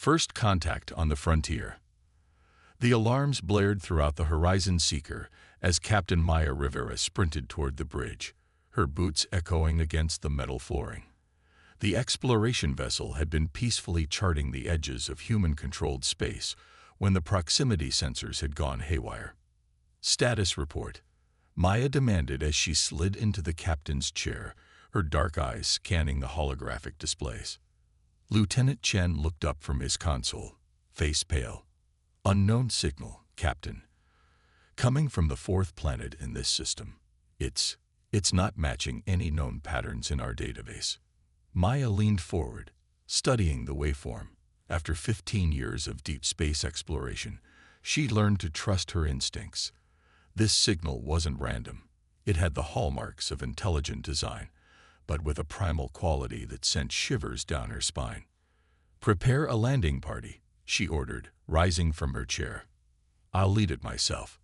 First contact on the frontier. The alarms blared throughout the Horizon Seeker as Captain Maya Rivera sprinted toward the bridge, her boots echoing against the metal flooring. The exploration vessel had been peacefully charting the edges of human-controlled space when the proximity sensors had gone haywire. "Status report," Maya demanded as she slid into the captain's chair, her dark eyes scanning the holographic displays. Lieutenant Chen looked up from his console, face pale. "Unknown signal, Captain. Coming from the fourth planet in this system. It's not matching any known patterns in our database." Maya leaned forward, studying the waveform. After 15 years of deep space exploration, she'd learned to trust her instincts. This signal wasn't random. It had the hallmarks of intelligent design, but with a primal quality that sent shivers down her spine. "Prepare a landing party," she ordered, rising from her chair. "I'll lead it myself."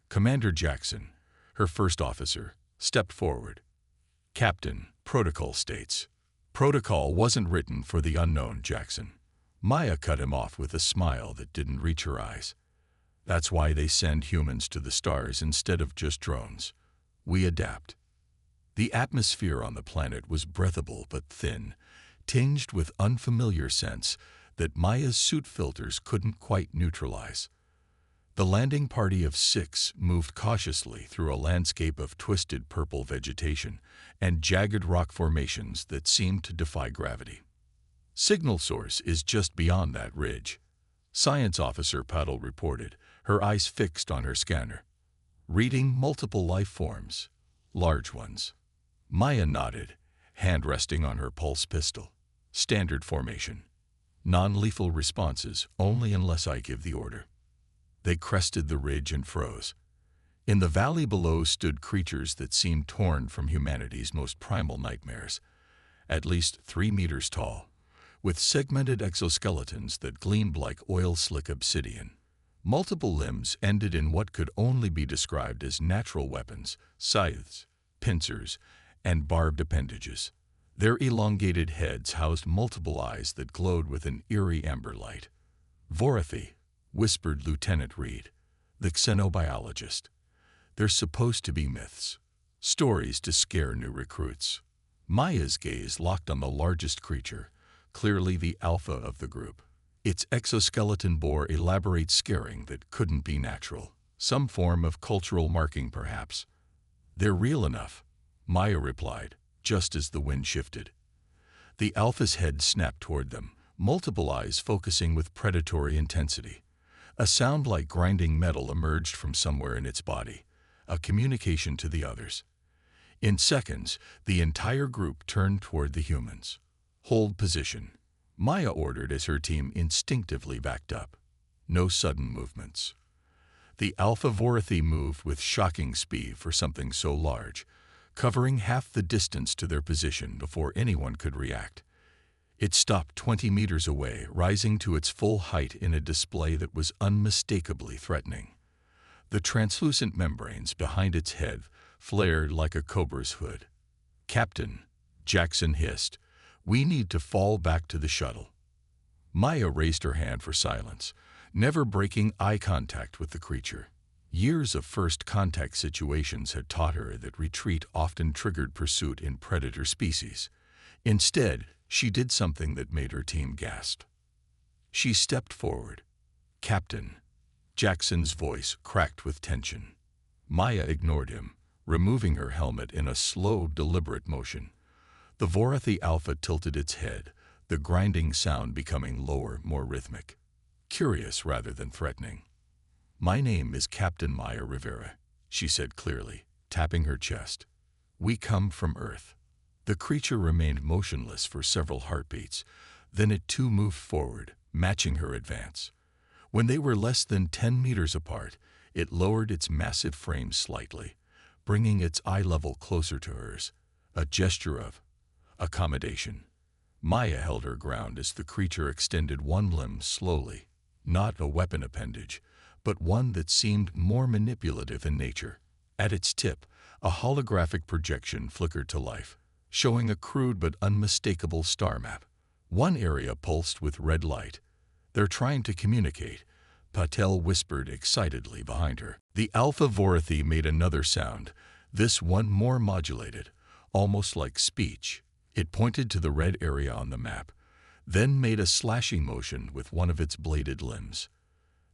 Commander Jackson, her first officer, stepped forward. "Captain, protocol states." "Protocol wasn't written for the unknown, Jackson." Maya cut him off with a smile that didn't reach her eyes. "That's why they send humans to the stars instead of just drones. We adapt." The atmosphere on the planet was breathable but thin, tinged with unfamiliar scents that Maya's suit filters couldn't quite neutralize. The landing party of 6 moved cautiously through a landscape of twisted purple vegetation and jagged rock formations that seemed to defy gravity. "Signal source is just beyond that ridge," Science Officer Paddle reported, her eyes fixed on her scanner. "Reading multiple life forms, large ones." Maya nodded, hand resting on her pulse pistol. "Standard formation. Non-lethal responses only unless I give the order." They crested the ridge and froze. In the valley below stood creatures that seemed torn from humanity's most primal nightmares, at least 3 meters tall, with segmented exoskeletons that gleamed like oil-slick obsidian. Multiple limbs ended in what could only be described as natural weapons, scythes, pincers, and barbed appendages. Their elongated heads housed multiple eyes that glowed with an eerie amber light. "Vorathi," whispered Lieutenant Reed, the xenobiologist. "They're supposed to be myths, stories to scare new recruits." Maya's gaze locked on the largest creature, clearly the alpha of the group. Its exoskeleton bore elaborate scarring that couldn't be natural, some form of cultural marking perhaps. "They're real enough," Maya replied, just as the wind shifted. The alpha's head snapped toward them, multiple eyes focusing with predatory intensity. A sound like grinding metal emerged from somewhere in its body, a communication to the others. In seconds, the entire group turned toward the humans. "Hold position," Maya ordered as her team instinctively backed up. No sudden movements. The Alpha Vorathi moved with shocking speed for something so large, covering half the distance to their position before anyone could react. It stopped 20 meters away, rising to its full height in a display that was unmistakably threatening. The translucent membranes behind its head flared like a cobra's hood. "Captain," Jackson hissed, "we need to fall back to the shuttle." Maya raised her hand for silence, never breaking eye contact with the creature. Years of first contact situations had taught her that retreat often triggered pursuit in predator species. Instead, she did something that made her team gasp. She stepped forward. "Captain." Jackson's voice cracked with tension. Maya ignored him, removing her helmet in a slow, deliberate motion. The Vorathi Alpha tilted its head, the grinding sound becoming lower, more rhythmic. Curious rather than threatening. "My name is Captain Maya Rivera," she said clearly, tapping her chest. "We come from Earth." The creature remained motionless for several heartbeats, then it too moved forward, matching her advance. When they were less than 10 meters apart, it lowered its massive frame slightly, bringing its eye level closer to hers, a gesture of accommodation. Maya held her ground as the creature extended one limb slowly, not a weapon appendage, but one that seemed more manipulative in nature. At its tip, a holographic projection flickered to life, showing a crude but unmistakable star map. One area pulsed with red light, They're trying to communicate, Patel whispered excitedly behind her. The Alpha Vorathi made another sound, this one more modulated, almost like speech. It pointed to the red area on the map, then made a slashing motion with one of its bladed limbs.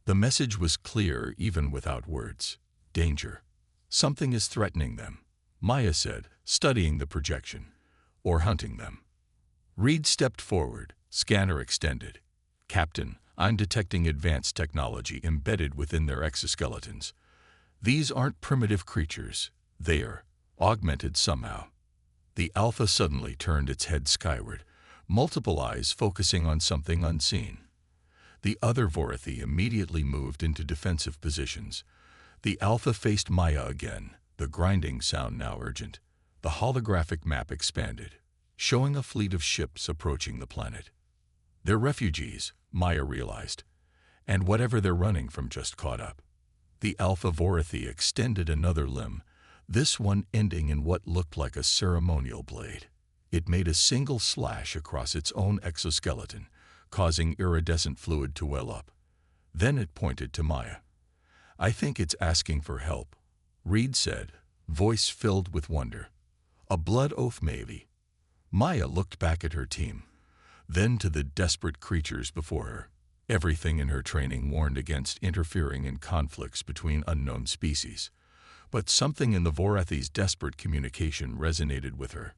The message was clear even without words. Danger. Something is threatening them, Maya said, studying the projection. Or hunting them. Reed stepped forward, scanner extended. Captain, I'm detecting advanced technology embedded within their exoskeletons. These aren't primitive creatures. They are augmented somehow. The Alpha suddenly turned its head skyward, multiple eyes focusing on something unseen. The other Vorathi immediately moved into defensive positions. The Alpha faced Maya again, the grinding sound now urgent. The holographic map expanded, showing a fleet of ships approaching the planet. They're refugees, Maya realized, and whatever they're running from just caught up. The Alpha Vorathi extended another limb, this one ending in what looked like a ceremonial blade. It made a single slash across its own exoskeleton, causing iridescent fluid to well up. Then it pointed to Maya. I think it's asking for help, Reed said, voice filled with wonder. A blood oath maybe. Maya looked back at her team, then to the desperate creatures before her. Everything in her training warned against interfering in conflicts between unknown species. But something in the Vorathi's desperate communication resonated with her.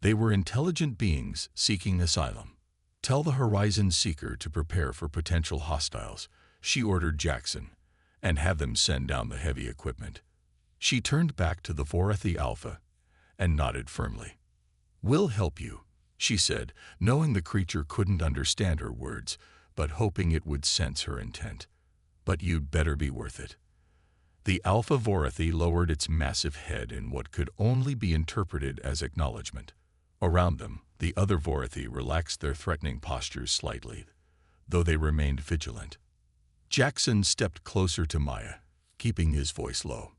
They were intelligent beings seeking asylum. Tell the Horizon Seeker to prepare for potential hostiles, she ordered Jackson, and have them send down the heavy equipment. She turned back to the Vorathi Alpha and nodded firmly. We'll help you, she said, knowing the creature couldn't understand her words, but hoping it would sense her intent. But you'd better be worth it. The Alpha Vorathi lowered its massive head in what could only be interpreted as acknowledgement. Around them, the other Vorathi relaxed their threatening postures slightly, though they remained vigilant. Jackson stepped closer to Maya, keeping his voice low.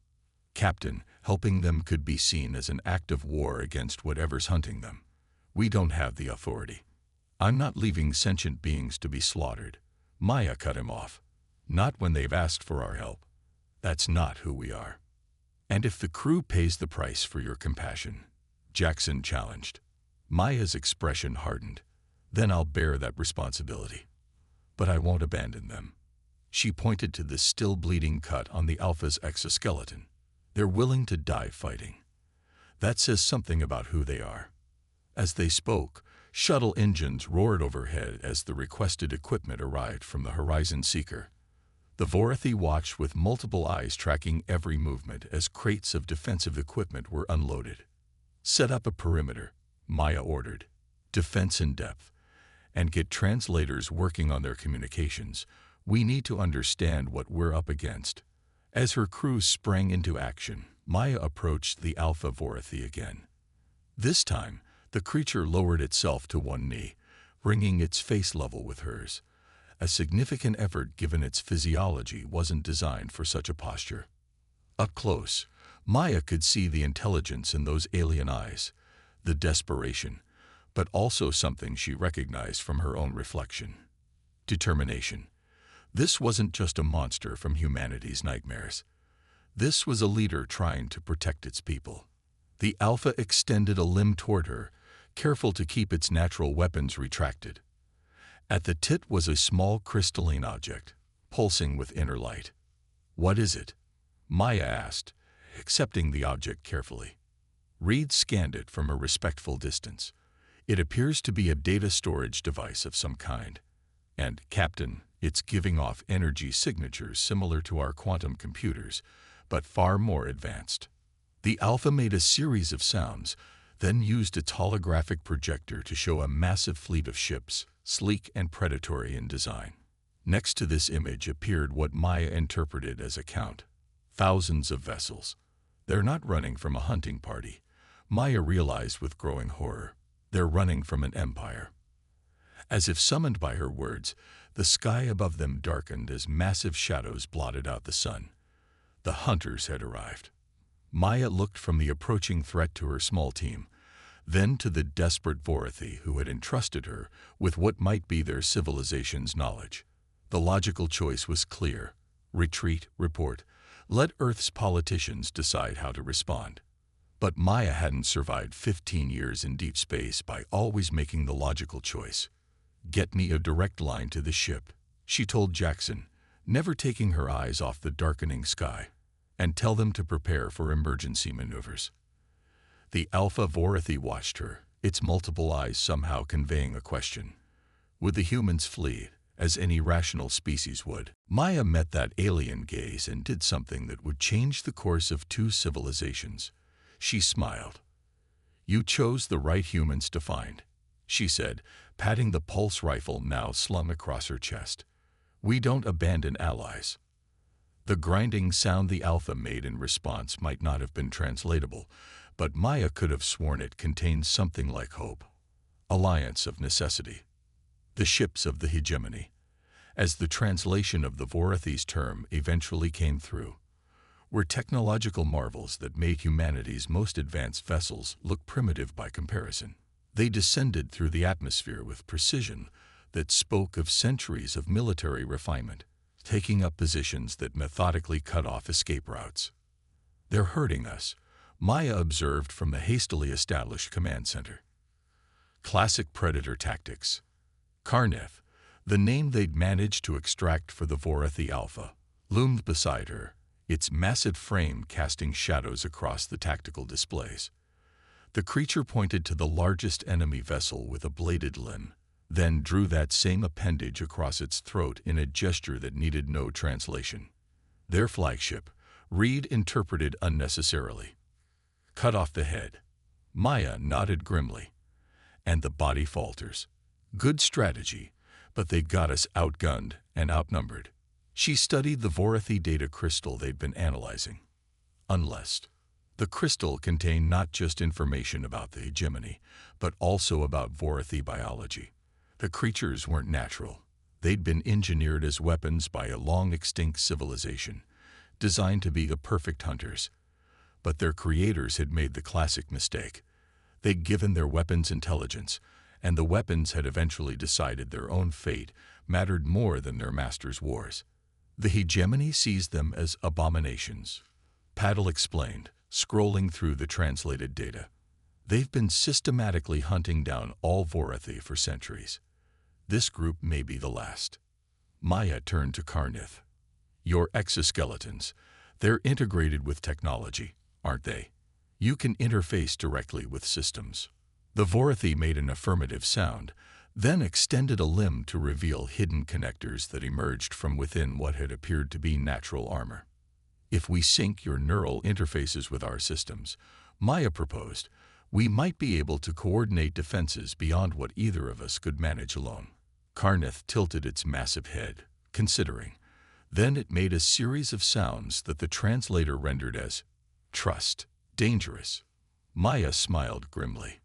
Captain, helping them could be seen as an act of war against whatever's hunting them. We don't have the authority. I'm not leaving sentient beings to be slaughtered. Maya cut him off. Not when they've asked for our help. That's not who we are. And if the crew pays the price for your compassion, Jackson challenged. Maya's expression hardened. Then I'll bear that responsibility. But I won't abandon them. She pointed to the still bleeding cut on the Alpha's exoskeleton. They're willing to die fighting. That says something about who they are. As they spoke, shuttle engines roared overhead as the requested equipment arrived from the Horizon Seeker. The Vorathi watched with multiple eyes tracking every movement as crates of defensive equipment were unloaded. Set up a perimeter, Maya ordered. Defense in depth. And get translators working on their communications. We need to understand what we're up against. As her crew sprang into action, Maya approached the Alpha Vorathi again. This time, the creature lowered itself to one knee, bringing its face level with hers. A significant effort given its physiology wasn't designed for such a posture. Up close, Maya could see the intelligence in those alien eyes, the desperation, but also something she recognized from her own reflection. Determination. This wasn't just a monster from humanity's nightmares. This was a leader trying to protect its people. The Alpha extended a limb toward her, careful to keep its natural weapons retracted. At the tip was a small crystalline object, pulsing with inner light. What is it? Maya asked, accepting the object carefully. Reed scanned it from a respectful distance. It appears to be a data storage device of some kind. And, Captain, it's giving off energy signatures similar to our quantum computers, but far more advanced. The Alpha made a series of sounds, then used its holographic projector to show a massive fleet of ships, sleek and predatory in design. Next to this image appeared what Maya interpreted as a count. Thousands of vessels. They're not running from a hunting party, Maya realized with growing horror. They're running from an empire. As if summoned by her words, the sky above them darkened as massive shadows blotted out the sun. The hunters had arrived. Maya looked from the approaching threat to her small team, then to the desperate Vorathi who had entrusted her with what might be their civilization's knowledge. The logical choice was clear. Retreat, report. Let Earth's politicians decide how to respond. But Maya hadn't survived 15 years in deep space by always making the logical choice. Get me a direct line to the ship, she told Jackson, never taking her eyes off the darkening sky, and tell them to prepare for emergency maneuvers. The Alpha Vorathi watched her, its multiple eyes somehow conveying a question. Would the humans flee, as any rational species would? Maya met that alien gaze and did something that would change the course of two civilizations. She smiled. You chose the right humans to find, she said, patting the pulse rifle now slung across her chest. We don't abandon allies. The grinding sound the Alpha made in response might not have been translatable, but Maya could have sworn it contained something like hope. Alliance of necessity. The ships of the hegemony, as the translation of the Vorathi's term eventually came through, were technological marvels that made humanity's most advanced vessels look primitive by comparison. They descended through the atmosphere with precision that spoke of centuries of military refinement, taking up positions that methodically cut off escape routes. They're hurting us, Maya observed from the hastily established command center. Classic predator tactics. Karnith, the name they'd managed to extract for the Vorathi Alpha, loomed beside her, its massive frame casting shadows across the tactical displays. The creature pointed to the largest enemy vessel with a bladed limb, then drew that same appendage across its throat in a gesture that needed no translation. Their flagship, Reed interpreted unnecessarily. Cut off the head. Maya nodded grimly. And the body falters. Good strategy, but they got us outgunned and outnumbered. She studied the Vorathi data crystal they'd been analyzing. Unless the crystal contained not just information about the hegemony, but also about Vorathi biology. The creatures weren't natural. They'd been engineered as weapons by a long-extinct civilization, designed to be the perfect hunters. But their creators had made the classic mistake. They'd given their weapons intelligence, and the weapons had eventually decided their own fate mattered more than their masters' wars. The hegemony sees them as abominations, Paddle explained, scrolling through the translated data. They've been systematically hunting down all Vorathi for centuries. This group may be the last. Maya turned to Karnith. Your exoskeletons, they're integrated with technology, aren't they? You can interface directly with systems. The Vorathi made an affirmative sound, then extended a limb to reveal hidden connectors that emerged from within what had appeared to be natural armor. If we sync your neural interfaces with our systems, Maya proposed, we might be able to coordinate defenses beyond what either of us could manage alone. Karnith tilted its massive head, considering. Then it made a series of sounds that the translator rendered as trust, dangerous. Maya smiled grimly.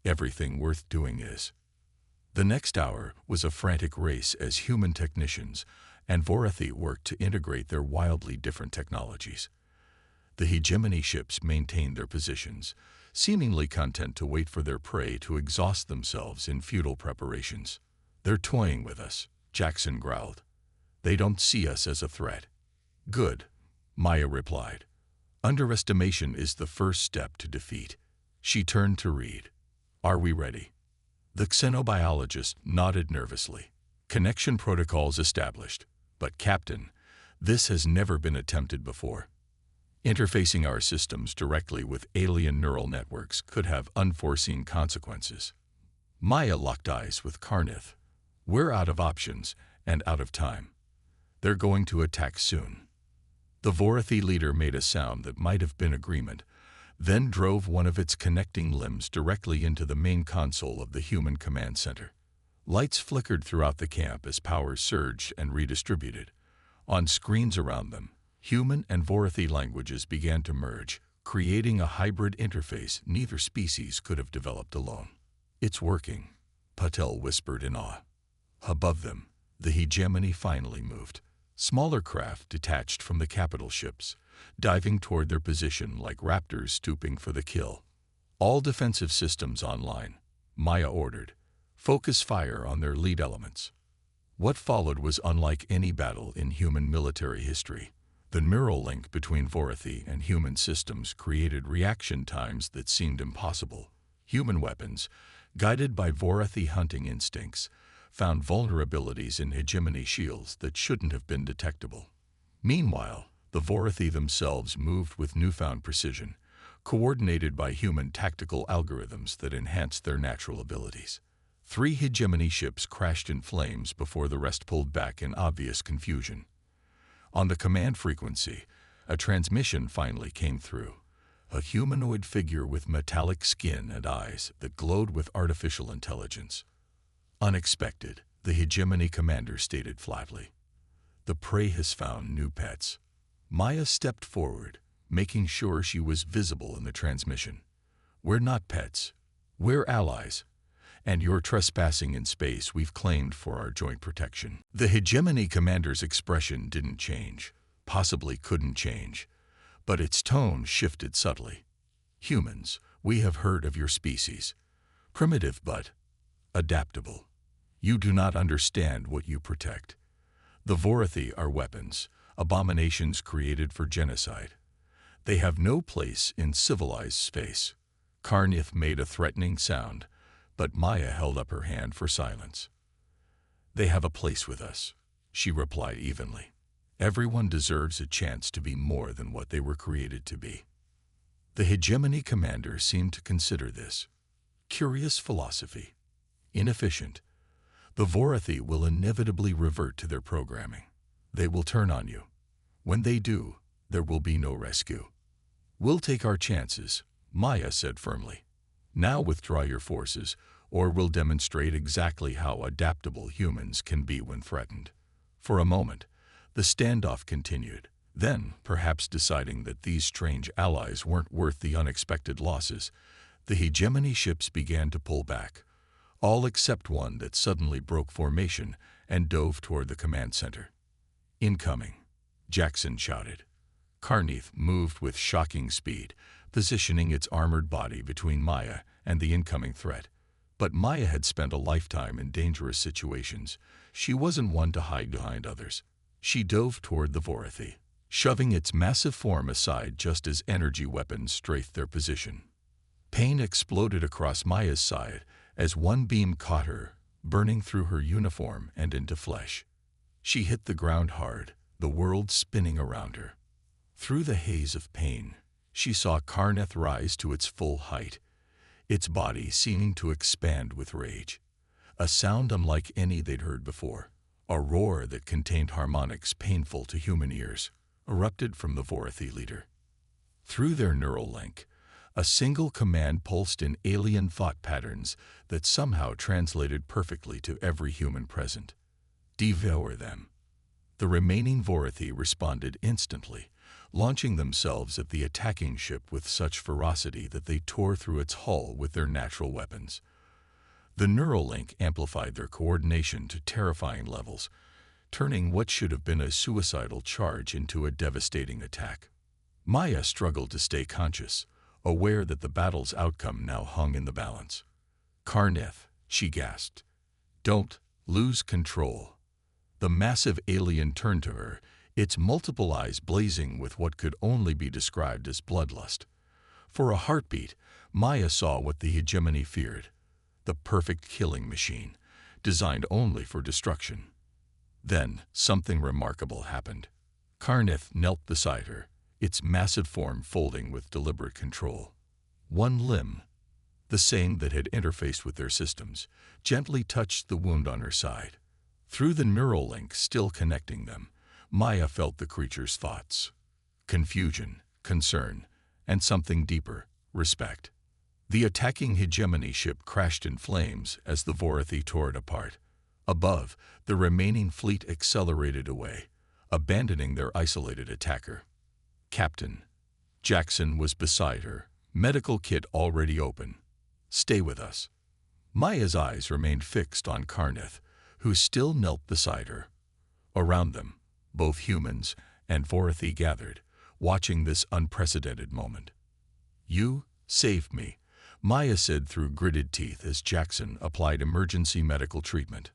Everything worth doing is. The next hour was a frantic race as human technicians and Vorathi worked to integrate their wildly different technologies. The hegemony ships maintained their positions, seemingly content to wait for their prey to exhaust themselves in futile preparations. They're toying with us, Jackson growled. They don't see us as a threat. Good, Maya replied. Underestimation is the first step to defeat. She turned to Reed. Are we ready? The xenobiologist nodded nervously. Connection protocols established. But Captain, this has never been attempted before. Interfacing our systems directly with alien neural networks could have unforeseen consequences. Maya locked eyes with Karnith. We're out of options and out of time. They're going to attack soon. The Vorathi leader made a sound that might have been agreement, then drove one of its connecting limbs directly into the main console of the human command center. Lights flickered throughout the camp as power surged and redistributed. On screens around them, human and Vorathi languages began to merge, creating a hybrid interface neither species could have developed alone. It's working, Patel whispered in awe. Above them, the hegemony finally moved. Smaller craft detached from the capital ships, diving toward their position like raptors stooping for the kill. All defensive systems online, Maya ordered. Focus fire on their lead elements. What followed was unlike any battle in human military history. The neural link between Vorathi and human systems created reaction times that seemed impossible. Human weapons, guided by Vorathi hunting instincts, found vulnerabilities in hegemony shields that shouldn't have been detectable. Meanwhile, the Vorathi themselves moved with newfound precision, coordinated by human tactical algorithms that enhanced their natural abilities. 3 hegemony ships crashed in flames before the rest pulled back in obvious confusion. On the command frequency, a transmission finally came through. A humanoid figure with metallic skin and eyes that glowed with artificial intelligence. Unexpected, the hegemony commander stated flatly. The prey has found new pets. Maya stepped forward, making sure she was visible in the transmission. We're not pets. We're allies. And you're trespassing in space we've claimed for our joint protection. The hegemony commander's expression didn't change, possibly couldn't change, but its tone shifted subtly. Humans, we have heard of your species. Primitive but adaptable. You do not understand what you protect. The Vorathi are weapons, abominations created for genocide. They have no place in civilized space. Karnith made a threatening sound, but Maya held up her hand for silence. They have a place with us, she replied evenly. Everyone deserves a chance to be more than what they were created to be. The hegemony commander seemed to consider this. Curious philosophy. Inefficient. The Vorathi will inevitably revert to their programming. They will turn on you. When they do, there will be no rescue. We'll take our chances, Maya said firmly. Now withdraw your forces, or we'll demonstrate exactly how adaptable humans can be when threatened. For a moment, the standoff continued. Then, perhaps deciding that these strange allies weren't worth the unexpected losses, the hegemony ships began to pull back, all except one that suddenly broke formation and dove toward the command center. Incoming, Jackson shouted. Karnith moved with shocking speed, positioning its armored body between Maya and the incoming threat. But Maya had spent a lifetime in dangerous situations. She wasn't one to hide behind others. She dove toward the Vorathi, shoving its massive form aside just as energy weapons strafed their position. Pain exploded across Maya's side as one beam caught her, burning through her uniform and into flesh. She hit the ground hard, the world spinning around her. Through the haze of pain, she saw Karnith rise to its full height, its body seeming to expand with rage. A sound unlike any they'd heard before, a roar that contained harmonics painful to human ears, erupted from the Vorathi leader. Through their neural link, a single command pulsed in alien thought patterns that somehow translated perfectly to every human present. Devour them. The remaining Vorathi responded instantly, launching themselves at the attacking ship with such ferocity that they tore through its hull with their natural weapons. The neural link amplified their coordination to terrifying levels, turning what should have been a suicidal charge into a devastating attack. Maya struggled to stay conscious, aware that the battle's outcome now hung in the balance. Karnith, she gasped. Don't lose control. The massive alien turned to her, its multiple eyes blazing with what could only be described as bloodlust. For a heartbeat, Maya saw what the hegemony feared, the perfect killing machine, designed only for destruction. Then, something remarkable happened. Karnith knelt beside her, its massive form folding with deliberate control. One limb, the same that had interfaced with their systems, gently touched the wound on her side. Through the neural link still connecting them, Maya felt the creature's thoughts. Confusion, concern, and something deeper, respect. The attacking hegemony ship crashed in flames as the Vorathi tore it apart. Above, the remaining fleet accelerated away, abandoning their isolated attacker. Captain. Jackson was beside her, medical kit already open. Stay with us. Maya's eyes remained fixed on Karnith, who still knelt beside her. Around them, both humans and Vorathi gathered, watching this unprecedented moment. You saved me, Maya said through gritted teeth as Jackson applied emergency medical treatment.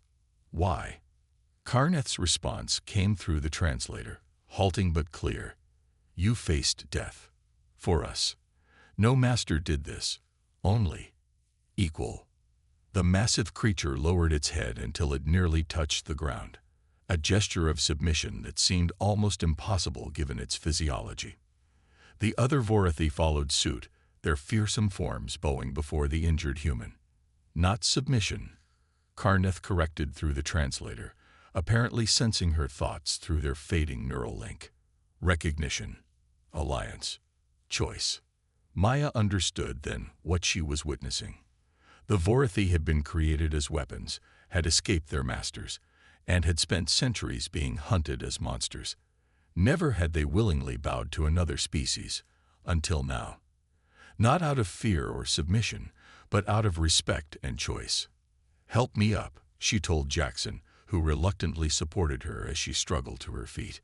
Why? Karneth's response came through the translator, halting but clear. You faced death. For us. No master did this. Only. Equal. The massive creature lowered its head until it nearly touched the ground, a gesture of submission that seemed almost impossible given its physiology. The other Vorathi followed suit, their fearsome forms bowing before the injured human. Not submission, Karneth corrected through the translator, apparently sensing her thoughts through their fading neural link. Recognition. Alliance. Choice. Maya understood then what she was witnessing. The Vorathi had been created as weapons, had escaped their masters, and had spent centuries being hunted as monsters. Never had they willingly bowed to another species, until now. Not out of fear or submission, but out of respect and choice. Help me up, she told Jackson, who reluctantly supported her as she struggled to her feet.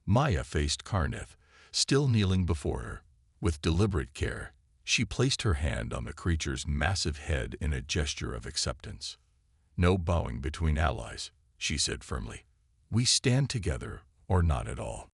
Maya faced Karneth, still kneeling before her. With deliberate care, she placed her hand on the creature's massive head in a gesture of acceptance. No bowing between allies, she said firmly. We stand together or not at all.